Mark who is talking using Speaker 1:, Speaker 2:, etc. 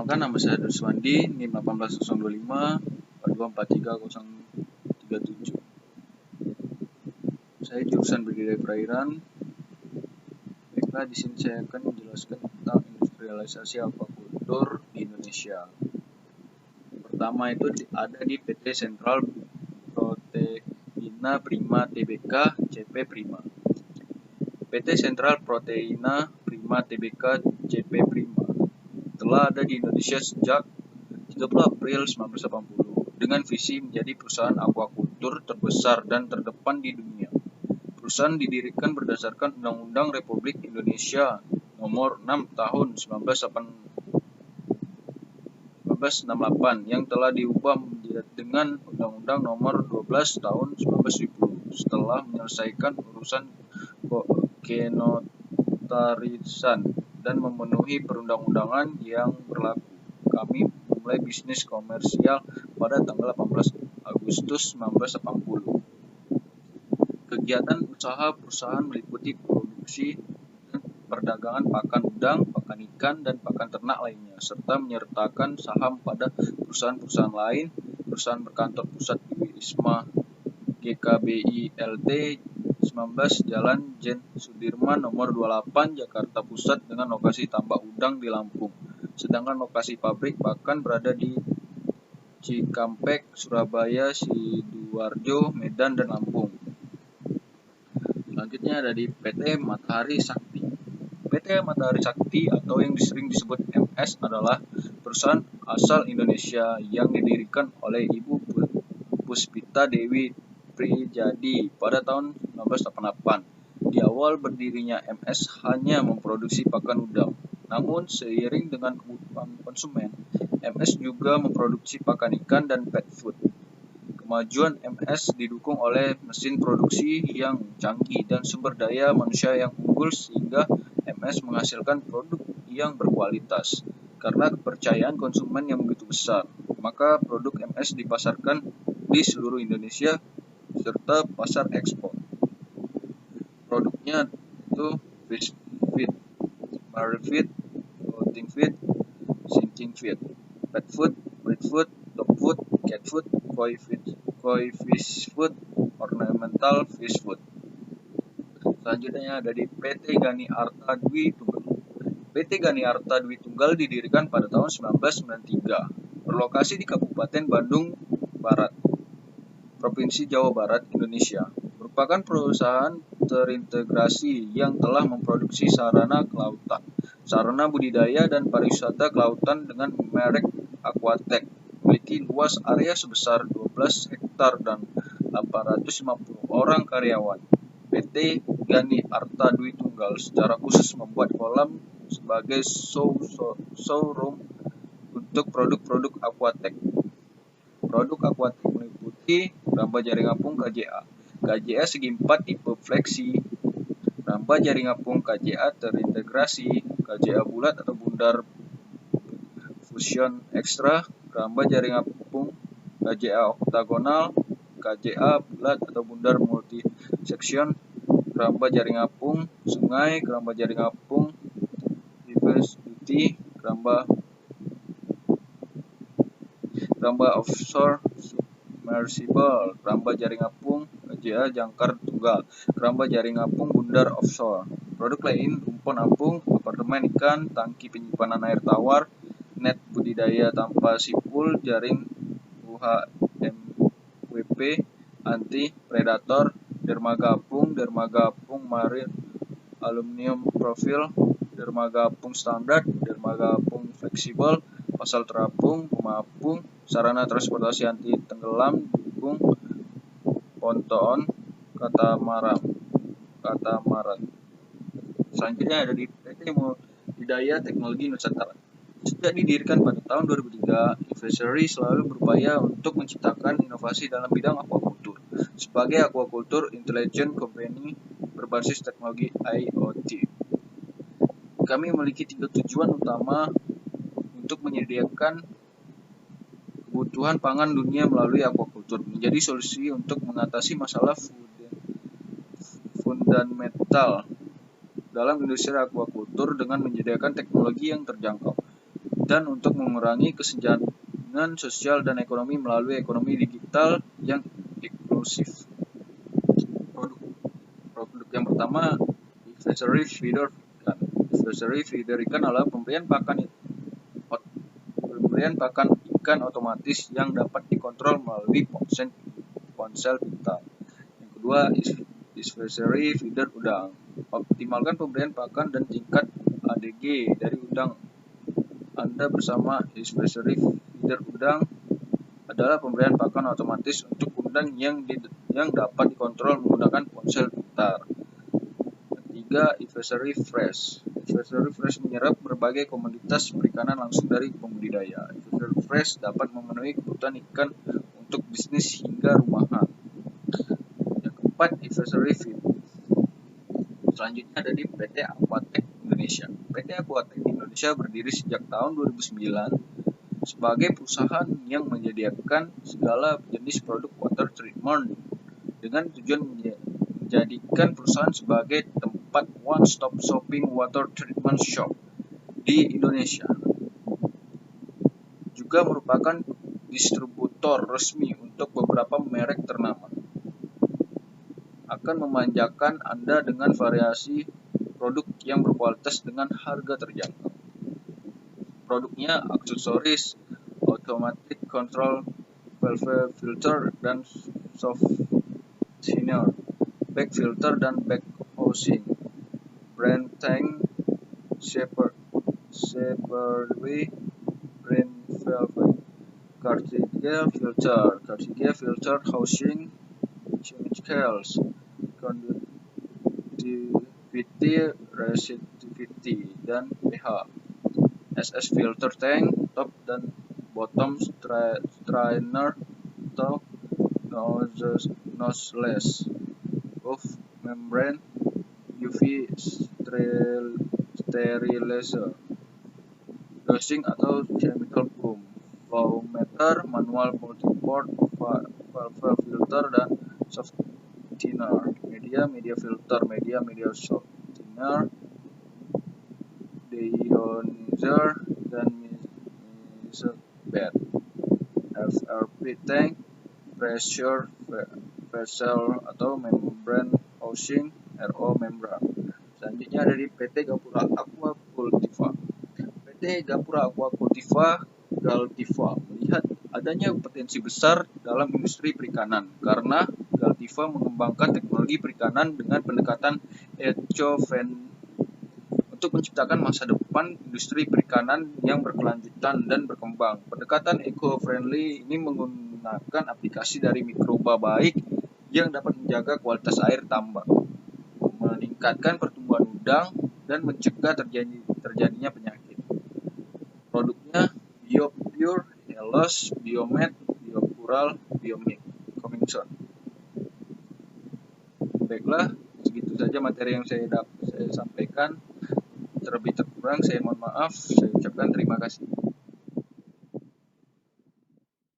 Speaker 1: Perkenalkan, nama saya Duswandi, NIM 18025 2430037. Saya jurusan budidaya perairan. Baiklah, di sini saya akan menjelaskan tentang industrialisasi aquaculture di Indonesia. Pertama itu ada di PT Sentral Proteina Prima Tbk CP Prima. PT Sentral Proteina Prima Tbk CP Prima telah ada di Indonesia sejak 30 April 1980 dengan visi menjadi perusahaan aquaculture terbesar dan terdepan di dunia. Perusahaan didirikan berdasarkan Undang-Undang Republik Indonesia Nomor 6 Tahun 1968 yang telah diubah dengan Undang-Undang Nomor 12 Tahun 1970 setelah menyelesaikan urusan kenotarisan dan memenuhi perundang-undangan yang berlaku. Kami memulai bisnis komersial pada tanggal 18 Agustus 1980. Kegiatan usaha perusahaan meliputi produksi dan perdagangan pakan udang, pakan ikan, dan pakan ternak lainnya, serta menyertakan saham pada perusahaan-perusahaan lain. Perusahaan berkantor pusat di Wisma GKBI LT 19 Jalan Jen Sudirman Nomor 28 Jakarta Pusat dengan lokasi tambak udang di Lampung. Sedangkan lokasi pabrik pakan berada di Cikampek, Surabaya, Sidoarjo, Medan, dan Lampung. Selanjutnya ada di PT Matahari Sakti. PT Matahari Sakti atau yang sering disebut MS adalah perusahaan asal Indonesia yang didirikan oleh Ibu Puspita Dewi Prijadi pada tahun 1988. Di awal berdirinya MS hanya memproduksi pakan udang. Namun seiring dengan kebutuhan konsumen, MS juga memproduksi pakan ikan dan pet food. Kemajuan MS didukung oleh mesin produksi yang canggih dan sumber daya manusia yang unggul sehingga MS menghasilkan produk yang berkualitas. Karena kepercayaan konsumen yang begitu besar, maka produk MS dipasarkan di seluruh Indonesia serta pasar ekspor. Produknya itu fish feed, marine feed, floating feed, sinking feed, pet food, breed food, dog food, cat food, koi fish food, ornamental fish food. Selanjutnya ada di PT Gani Arta Dwi Tunggal. PT Gani Arta Dwi Tunggal didirikan pada tahun 1993, berlokasi di Kabupaten Bandung Barat, Provinsi Jawa Barat, Indonesia. Merupakan perusahaan terintegrasi yang telah memproduksi sarana kelautan, sarana budidaya dan pariwisata kelautan dengan merek Aquatech. Memiliki luas area sebesar 12 hektar dan 850 orang karyawan. PT Gani Arta Dwi Tunggal secara khusus membuat kolam sebagai showroom untuk produk-produk Aquatech. Produk Aquatech meliputi ramba jaring apung KJA, KJA segi 4 tipe fleksi, ramba jaring apung KJA terintegrasi, KJA bulat atau bundar fusion extra, ramba jaring apung KJA oktagonal, KJA bulat atau bundar multi section, ramba jaring apung sungai, ramba jaring apung reverse duty, ramba offshore submersible, ramba jaring apung KJA jangkar tunggal, ramba jaring apung bundar offshore. Produk lain rumpun apung, apartemen ikan, tangki penyimpanan air tawar, net budidaya tanpa sipul, jaring UHMWP, anti predator, dermaga apung marine, aluminium profil, dermaga apung standar, dermaga apung fleksibel, pasal terapung, rumah apung, sarana transportasi anti tenggelam, dukung, pontoon, katamaran. Selanjutnya ada di PT Budidaya Teknologi Nusantara. Sejak didirikan pada tahun 2003, Investori selalu berupaya untuk menciptakan inovasi dalam bidang aquaculture. Sebagai aquaculture intelligent company berbasis teknologi IoT, kami memiliki 3 tujuan utama untuk menyediakan kebutuhan pangan dunia melalui aquaculture, menjadi solusi untuk mengatasi masalah fundamental dalam industri aquaculture dengan menyediakan teknologi yang terjangkau, dan untuk mengurangi kesenjangan sosial dan ekonomi melalui ekonomi digital yang inklusif. Produk yang pertama, advisory feeder ikan. Advisory feeder ikan adalah pemberian pakan ikan otomatis yang dapat dikontrol melalui ponsel pintar. Yang kedua, advisory feeder udang. Optimalkan pemberian pakan dan tingkat ADG dari udang Anda bersama advisory feeder udang adalah pemberian pakan otomatis untuk udang yang dapat dikontrol menggunakan ponsel pintar. Ketiga, advisory fresh. Advisory fresh menyerap berbagai komoditas perikanan langsung dari pembudidaya. Advisory fresh dapat memenuhi kebutuhan ikan untuk bisnis hingga rumahan. Yang keempat, advisory feed. Selanjutnya ada di PT Aquatek Indonesia. PT Aquatek Indonesia berdiri sejak tahun 2009 sebagai perusahaan yang menyediakan segala jenis produk water treatment dengan tujuan menjadikan perusahaan sebagai tempat one-stop shopping water treatment shop di Indonesia. Juga merupakan distributor resmi untuk beberapa merek ternama. Akan memanjakan Anda dengan variasi produk yang berkualitas dengan harga terjangkau. Produknya aksesoris, automatic control valve filter dan soft thinner, back filter dan back housing, brand tank, Seperway, brand valve, Cartier filter housing, chemicals, conductivity, resistivity, dan pH. SS filter tank, top dan bottom strainer atau noseless, off membrane, UV sterilizer, dosing atau chemical boom, flow meter, manual multiport, valve filter dan soft thinner, media filter, media soft thinner, deionizer dan mixer bed, FRP tank, pressure vessel atau membrane housing, RO membran. Selanjutnya ada di PT Gapura Aquacultiva. PT Gapura Aquacultiva Galtiva melihat adanya potensi besar dalam industri perikanan karena Galtiva mengembangkan teknologi perikanan dengan pendekatan eco-friendly untuk menciptakan masa depan industri perikanan yang berkelanjutan dan berkembang. Pendekatan eco-friendly ini menggunakan aplikasi dari mikroba baik yang dapat menjaga kualitas air tambak, meningkatkan pertumbuhan udang, dan mencegah terjadinya penyakit. Produknya BioPure, Helos, Biomed, Biopural, Biomix, Comingson. Baiklah, segitu saja materi yang saya sampaikan. Terlebih kurang saya mohon maaf, saya ucapkan terima kasih.